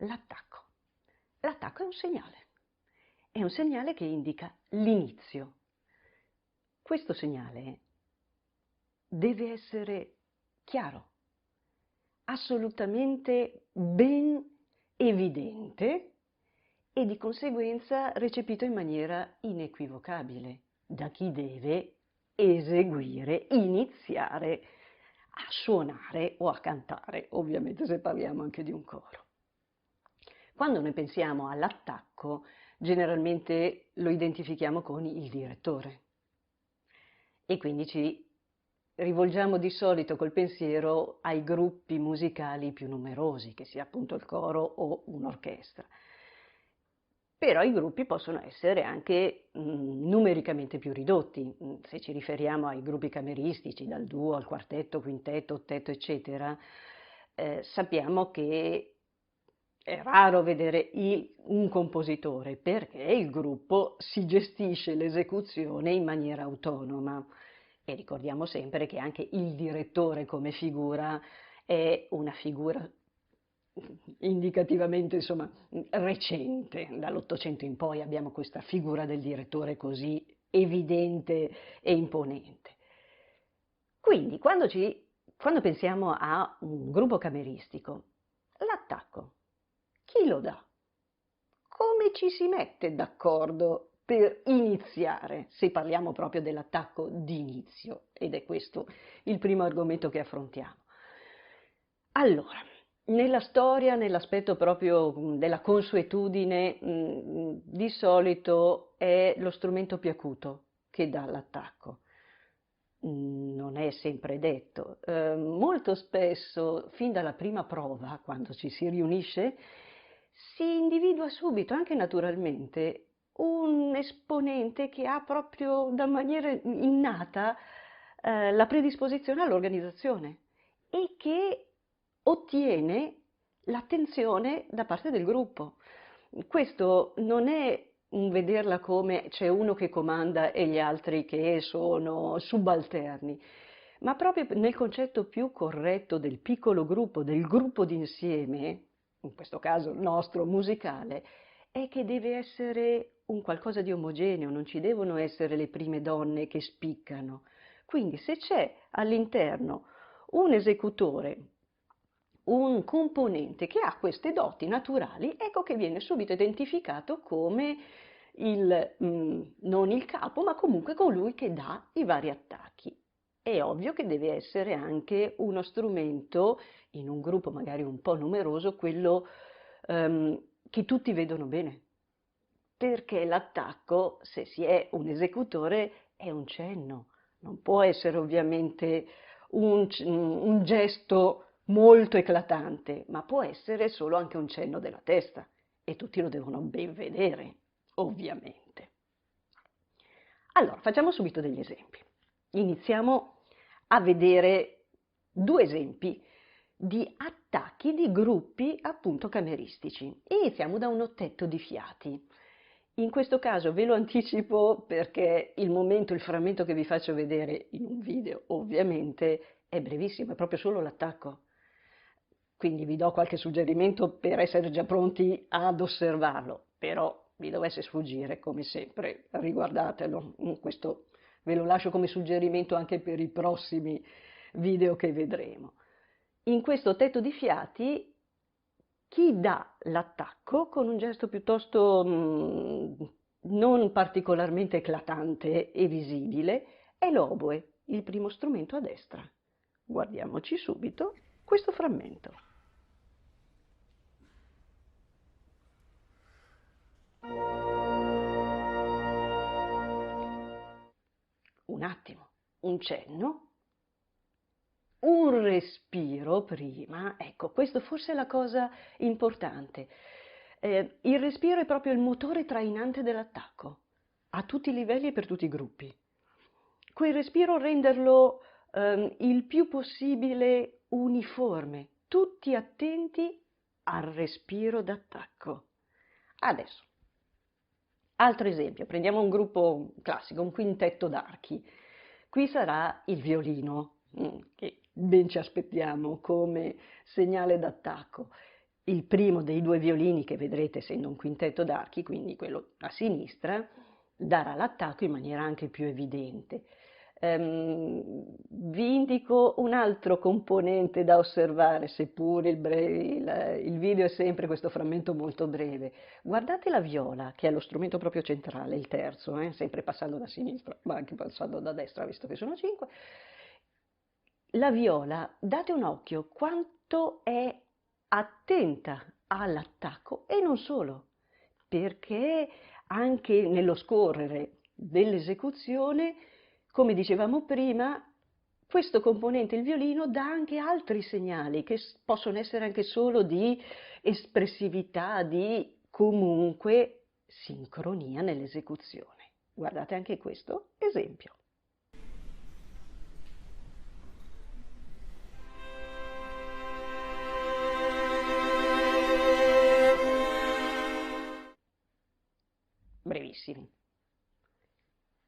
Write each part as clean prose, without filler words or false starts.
l'attacco. L'attacco è un segnale che indica l'inizio. Questo segnale deve essere chiaro, assolutamente ben evidente e di conseguenza recepito in maniera inequivocabile da chi deve eseguire, iniziare a suonare o a cantare, ovviamente se parliamo anche di un coro. Quando noi pensiamo all'attacco, generalmente lo identifichiamo con il direttore e quindi ci rivolgiamo di solito col pensiero ai gruppi musicali più numerosi, che sia appunto il coro o un'orchestra. Però i gruppi possono essere anche numericamente più ridotti. Se ci riferiamo ai gruppi cameristici, dal duo al quartetto, quintetto, ottetto, eccetera, sappiamo che è raro vedere un compositore perché il gruppo si gestisce l'esecuzione in maniera autonoma. E ricordiamo sempre che anche il direttore come figura è una figura indicativamente, insomma, recente. Dall'Ottocento in poi abbiamo questa figura del direttore così evidente e imponente. Quindi, quando pensiamo a un gruppo cameristico, l'attacco, chi lo dà? Come ci si mette d'accordo per iniziare, se parliamo proprio dell'attacco di inizio, ed è questo il primo argomento che affrontiamo. Allora, nella storia, nell'aspetto proprio della consuetudine, di solito è lo strumento più acuto che dà l'attacco. Non è sempre detto. Molto spesso, fin dalla prima prova, quando ci si riunisce, si individua subito, anche naturalmente, un esponente che ha proprio da maniera innata la predisposizione all'organizzazione e che ottiene l'attenzione da parte del gruppo. Questo non è un vederla come c'è uno che comanda e gli altri che sono subalterni, ma proprio nel concetto più corretto del piccolo gruppo, del gruppo d'insieme, in questo caso nostro musicale, è che deve essere un qualcosa di omogeneo, non ci devono essere le prime donne che spiccano. Quindi se c'è all'interno un esecutore, un componente che ha queste doti naturali, ecco che viene subito identificato come non il capo, ma comunque colui che dà i vari attacchi. È ovvio che deve essere anche uno strumento, in un gruppo magari un po' numeroso, quello che tutti vedono bene. Perché l'attacco, se si è un esecutore, è un cenno, non può essere ovviamente un gesto molto eclatante, ma può essere solo anche un cenno della testa e tutti lo devono ben vedere, ovviamente. Allora, facciamo subito degli esempi. Iniziamo a vedere due esempi di attacchi di gruppi appunto cameristici. Iniziamo da un ottetto di fiati. In questo caso ve lo anticipo perché il frammento che vi faccio vedere in un video ovviamente è brevissimo, è proprio solo l'attacco. Quindi vi do qualche suggerimento per essere già pronti ad osservarlo, però vi dovesse sfuggire, come sempre, riguardatelo. Questo ve lo lascio come suggerimento anche per i prossimi video che vedremo. In questo tetto di fiati, chi dà l'attacco con un gesto piuttosto non particolarmente eclatante e visibile è l'oboe, il primo strumento a destra. Guardiamoci subito questo frammento. Un attimo, un cenno, un respiro prima, ecco, questo forse è la cosa importante. Il respiro è proprio il motore trainante dell'attacco, a tutti i livelli e per tutti i gruppi. Quel respiro renderlo il più possibile uniforme, tutti attenti al respiro d'attacco. Adesso, altro esempio, prendiamo un gruppo classico, un quintetto d'archi. Qui sarà il violino, che ben ci aspettiamo come segnale d'attacco. il primo dei due violini che vedrete essendo un quintetto d'archi, quindi quello a sinistra, darà l'attacco in maniera anche più evidente. Vi indico un altro componente da osservare, seppur il video è sempre questo frammento molto breve. Guardate la viola, che è lo strumento proprio centrale, il terzo, sempre passando da sinistra, ma anche passando da destra, visto che sono 5. La viola, date un occhio quanto è attenta all'attacco e non solo, perché anche nello scorrere dell'esecuzione, come dicevamo prima, questo componente, il violino, dà anche altri segnali che possono essere anche solo di espressività, di comunque sincronia nell'esecuzione. Guardate anche questo esempio. Brevissimi.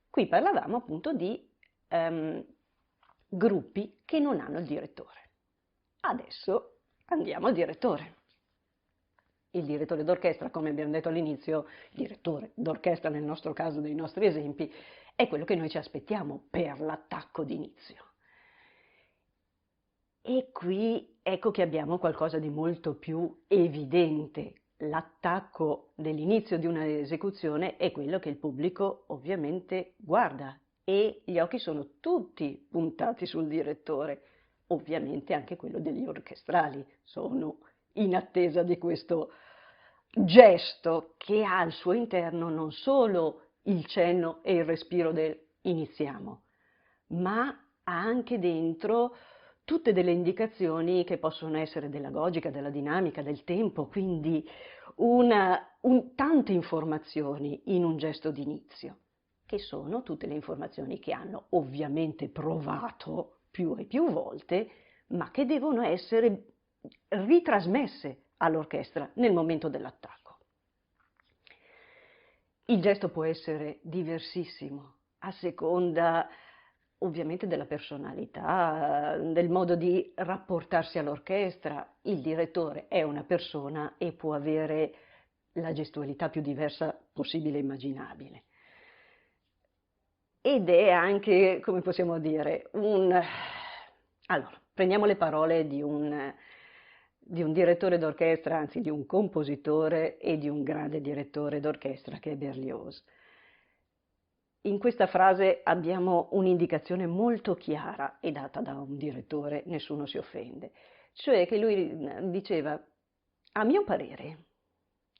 Qui parlavamo appunto di gruppi che non hanno il direttore. Adesso andiamo al direttore. Il direttore d'orchestra, come abbiamo detto all'inizio, il direttore d'orchestra nel nostro caso, dei nostri esempi, è quello che noi ci aspettiamo per l'attacco d'inizio. E qui ecco che abbiamo qualcosa di molto più evidente. L'attacco dell'inizio di una esecuzione è quello che il pubblico ovviamente guarda e gli occhi sono tutti puntati sul direttore, ovviamente anche quello degli orchestrali sono in attesa di questo gesto che ha al suo interno non solo il cenno e il respiro del iniziamo, ma ha anche dentro tutte delle indicazioni che possono essere della logica, della dinamica, del tempo, quindi tante informazioni in un gesto d'inizio, che sono tutte le informazioni che hanno ovviamente provato più e più volte, ma che devono essere ritrasmesse all'orchestra nel momento dell'attacco. Il gesto può essere diversissimo a seconda ovviamente della personalità, del modo di rapportarsi all'orchestra. Il direttore è una persona e può avere la gestualità più diversa possibile e immaginabile. Ed è anche, come possiamo dire, Allora, prendiamo le parole di un direttore d'orchestra, anzi di un compositore e di un grande direttore d'orchestra che è Berlioz. In questa frase abbiamo un'indicazione molto chiara e data da un direttore, nessuno si offende, cioè che lui diceva, a mio parere,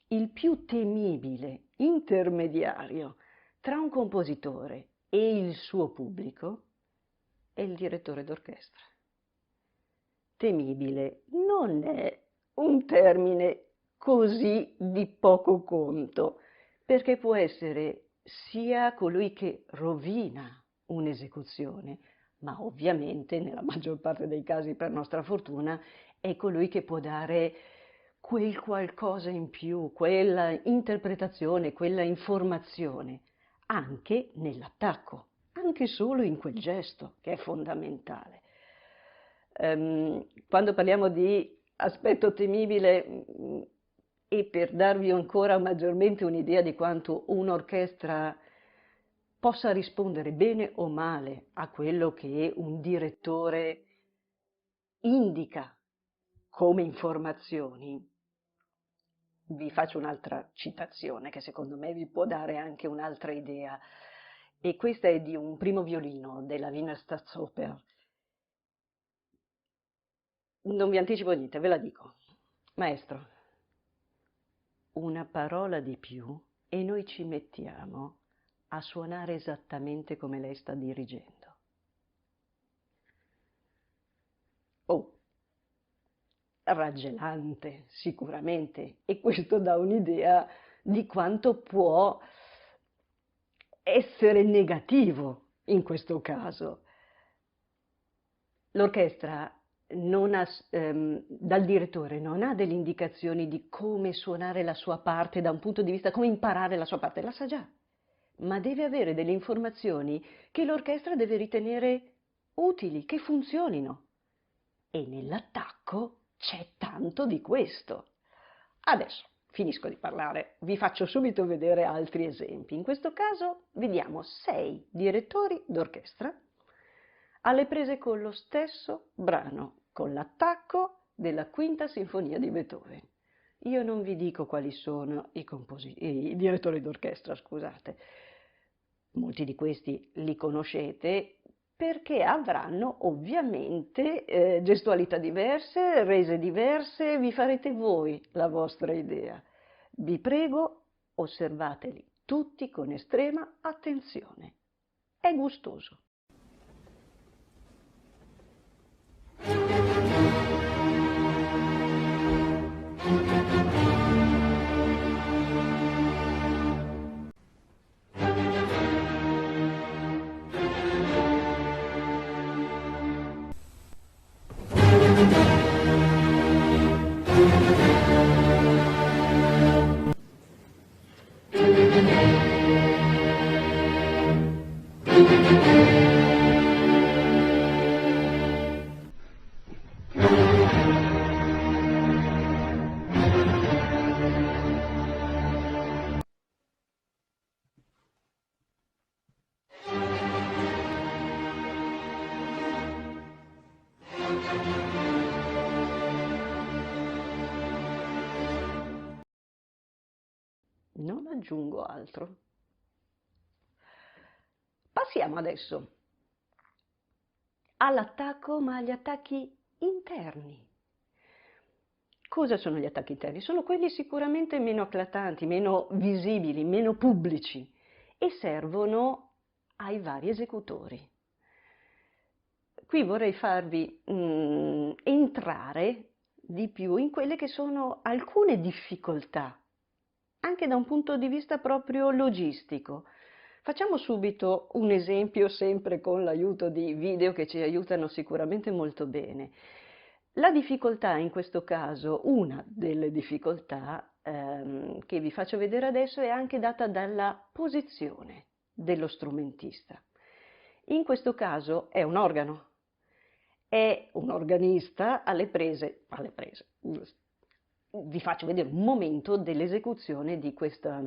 il più temibile intermediario tra un compositore e il suo pubblico è il direttore d'orchestra. Temibile non è un termine così di poco conto, perché può essere sia colui che rovina un'esecuzione, ma ovviamente nella maggior parte dei casi, per nostra fortuna, è colui che può dare quel qualcosa in più, quella interpretazione, quella informazione, anche nell'attacco, anche solo in quel gesto che è fondamentale. Quando parliamo di aspetto temibile, e per darvi ancora maggiormente un'idea di quanto un'orchestra possa rispondere bene o male a quello che un direttore indica come informazioni, vi faccio un'altra citazione che secondo me vi può dare anche un'altra idea, e questa è di un primo violino della Wiener Staatsoper. Non vi anticipo niente, ve la dico. Maestro, una parola di più e noi ci mettiamo a suonare esattamente come lei sta dirigendo. Oh, raggelante sicuramente, e questo dà un'idea di quanto può essere negativo in questo caso. L'orchestra dal direttore non ha delle indicazioni di come suonare la sua parte da un punto di vista, come imparare la sua parte, la sa già, ma deve avere delle informazioni che l'orchestra deve ritenere utili, che funzionino. E nell'attacco c'è tanto di questo. Adesso finisco di parlare, vi faccio subito vedere altri esempi. In questo caso vediamo 6 direttori d'orchestra alle prese con lo stesso brano, con l'attacco della Quinta Sinfonia di Beethoven. Io non vi dico quali sono i direttori d'orchestra, scusate. Molti di questi li conoscete perché avranno ovviamente gestualità diverse, rese diverse, vi farete voi la vostra idea. Vi prego, osservateli tutti con estrema attenzione. È gustoso. Non aggiungo altro. Passiamo adesso all'attacco, ma agli attacchi interni. Cosa sono gli attacchi interni? Sono quelli sicuramente meno eclatanti, meno visibili, meno pubblici e servono ai vari esecutori. Qui vorrei farvi entrare di più in quelle che sono alcune difficoltà, anche da un punto di vista proprio logistico. Facciamo subito un esempio sempre con l'aiuto di video che ci aiutano sicuramente molto bene. La difficoltà in questo caso, una delle difficoltà che vi faccio vedere adesso è anche data dalla posizione dello strumentista. In questo caso è un organo, è un organista alle prese, vi faccio vedere un momento dell'esecuzione di questa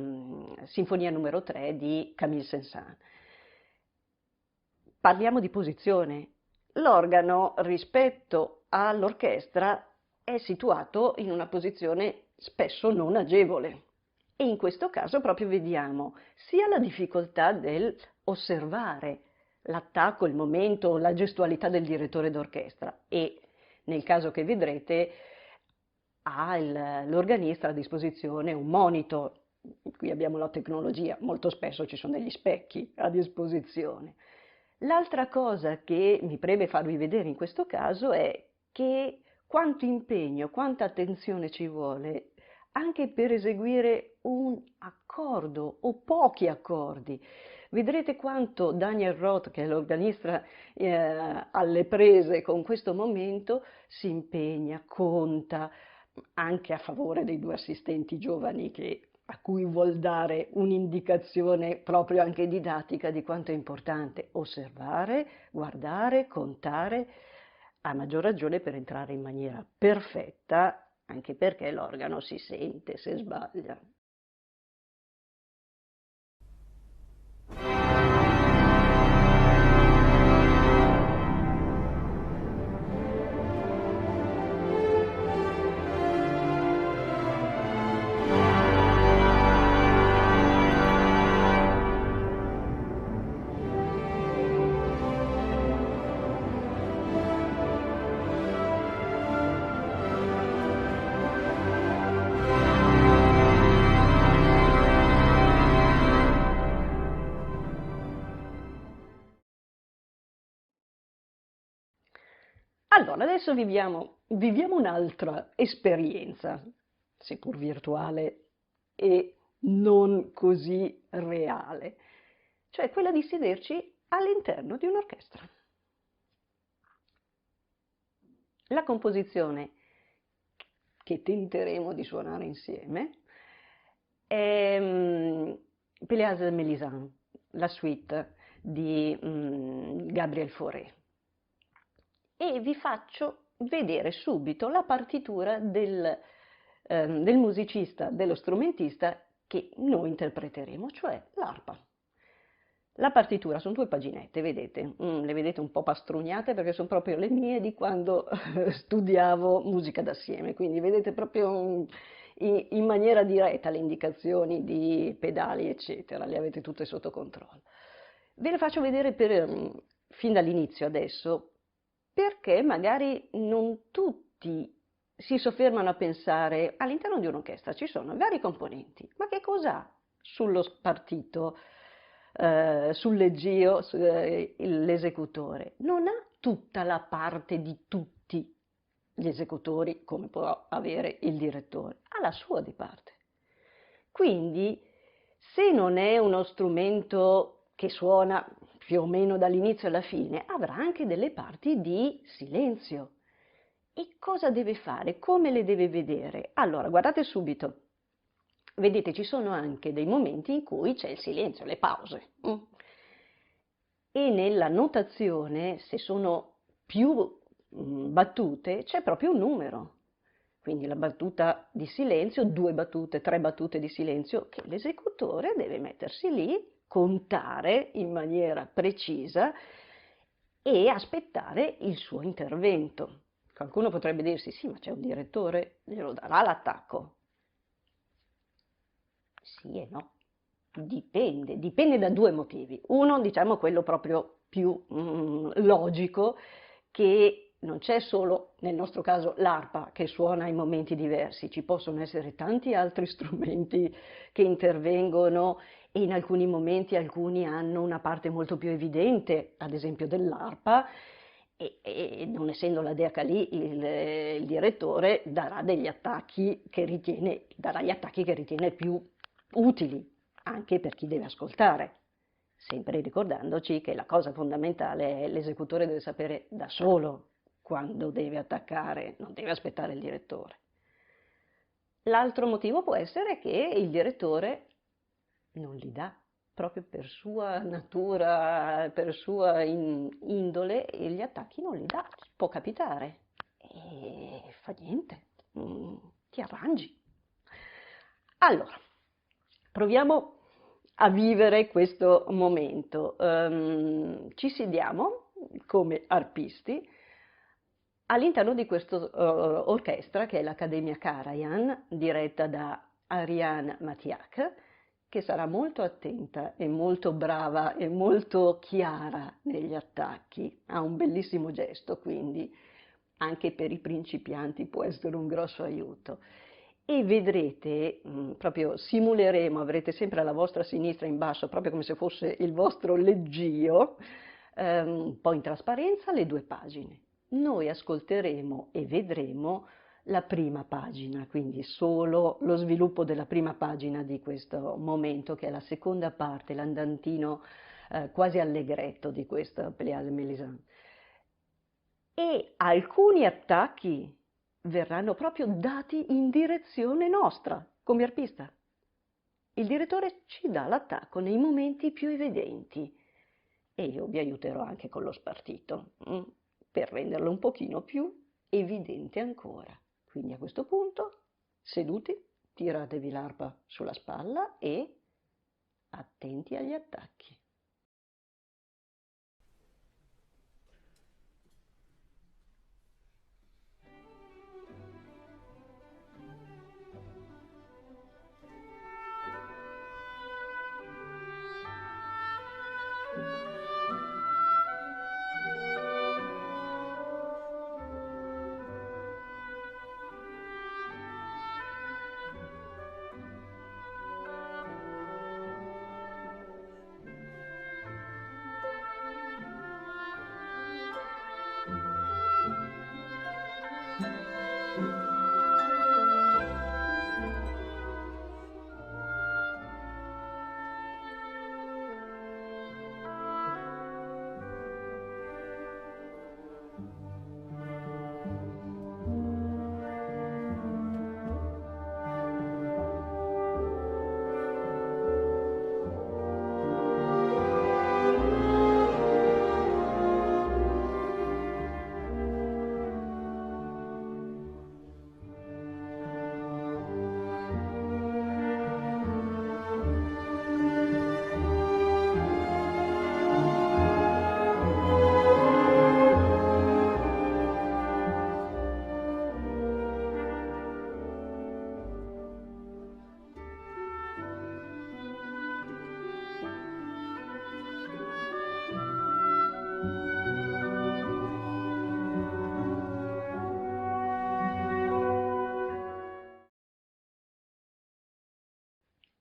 Sinfonia numero 3 di Camille Saint-Saëns. Parliamo di posizione. L'organo rispetto all'orchestra è situato in una posizione spesso non agevole e in questo caso proprio vediamo sia la difficoltà dell'osservare l'attacco, il momento, la gestualità del direttore d'orchestra e nel caso che vedrete ha l'organista a disposizione un monitor, qui abbiamo la tecnologia, molto spesso ci sono degli specchi a disposizione. L'altra cosa che mi preme farvi vedere in questo caso è che quanto impegno, quanta attenzione ci vuole anche per eseguire un accordo o pochi accordi. Vedrete quanto Daniel Roth, che è l'organista alle prese con questo momento, si impegna, conta, anche a favore dei 2 assistenti giovani a cui vuol dare un'indicazione proprio anche didattica di quanto è importante osservare, guardare, contare, a maggior ragione per entrare in maniera perfetta, anche perché l'organo si sente se sbaglia. Allora, adesso viviamo un'altra esperienza, seppur virtuale e non così reale, cioè quella di sederci all'interno di un'orchestra. La composizione che tenteremo di suonare insieme è Pelléas et Mélisande, la suite di Gabriel Fauré. E vi faccio vedere subito la partitura del del musicista, dello strumentista che noi interpreteremo, cioè l'arpa. La partitura sono 2 paginette, vedete, le vedete un po' pastrugnate perché sono proprio le mie di quando studiavo musica d'assieme, quindi vedete proprio in maniera diretta le indicazioni di pedali, eccetera, le avete tutte sotto controllo. Ve le faccio vedere fin dall'inizio adesso, perché magari non tutti si soffermano a pensare all'interno di un'orchestra ci sono vari componenti, ma che cos'ha sullo spartito, sul leggio, l'esecutore? Non ha tutta la parte di tutti gli esecutori come può avere il direttore, ha la sua di parte. Quindi, se non è uno strumento che suona più o meno dall'inizio alla fine, avrà anche delle parti di silenzio. E cosa deve fare? Come le deve vedere? Allora, guardate subito. Vedete, ci sono anche dei momenti in cui c'è il silenzio, le pause. E nella notazione, se sono più battute, c'è proprio un numero. Quindi la battuta di silenzio, 2 battute, 3 battute di silenzio, che l'esecutore deve mettersi lì, contare in maniera precisa e aspettare il suo intervento. Qualcuno potrebbe dirsi, sì, ma c'è un direttore, glielo darà l'attacco. Sì e no, dipende da 2 motivi. Uno, diciamo, quello proprio più logico, che non c'è solo, nel nostro caso, l'arpa che suona in momenti diversi, ci possono essere tanti altri strumenti che intervengono e in alcuni momenti alcuni hanno una parte molto più evidente, ad esempio dell'arpa, e non essendo la dea lì, il direttore darà degli attacchi darà gli attacchi che ritiene più utili anche per chi deve ascoltare, sempre ricordandoci che la cosa fondamentale è l'esecutore deve sapere da solo quando deve attaccare, non deve aspettare il direttore. L'altro motivo può essere che il direttore non li dà, proprio per sua natura, per sua indole, e gli attacchi non li dà, può capitare. E fa niente, ti arrangi. Allora, proviamo a vivere questo momento. Ci sediamo come arpisti all'interno di questa orchestra che è l'Accademia Karajan, diretta da Ariane Matiak, che sarà molto attenta e molto brava e molto chiara negli attacchi. Ha un bellissimo gesto, quindi anche per i principianti può essere un grosso aiuto. E vedrete, proprio simuleremo, avrete sempre alla vostra sinistra in basso, proprio come se fosse il vostro leggio, un po' in trasparenza, le 2 pagine. Noi ascolteremo e vedremo la prima pagina, quindi solo lo sviluppo della prima pagina di questo momento, che è la seconda parte, l'andantino quasi allegretto di questa Pléiade Mélisande. E alcuni attacchi verranno proprio dati in direzione nostra, come arpista. Il direttore ci dà l'attacco nei momenti più evidenti e io vi aiuterò anche con lo spartito, per renderlo un pochino più evidente ancora. Quindi a questo punto, seduti, tiratevi l'arpa sulla spalla e attenti agli attacchi.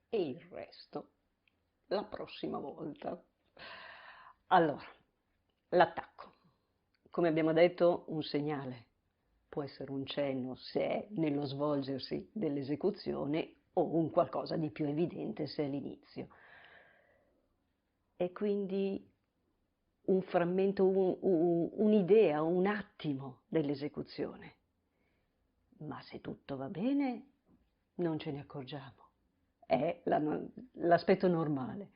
e il resto la prossima volta. Allora, l'attacco. Come abbiamo detto, un segnale può essere un cenno se è nello svolgersi dell'esecuzione o un qualcosa di più evidente se è l'inizio. E quindi un frammento, un'idea, un attimo dell'esecuzione. Ma se tutto va bene, non ce ne accorgiamo. È l'aspetto normale.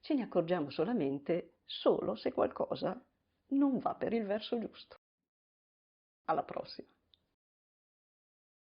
Ce ne accorgiamo solamente solo se qualcosa non va per il verso giusto. Alla prossima!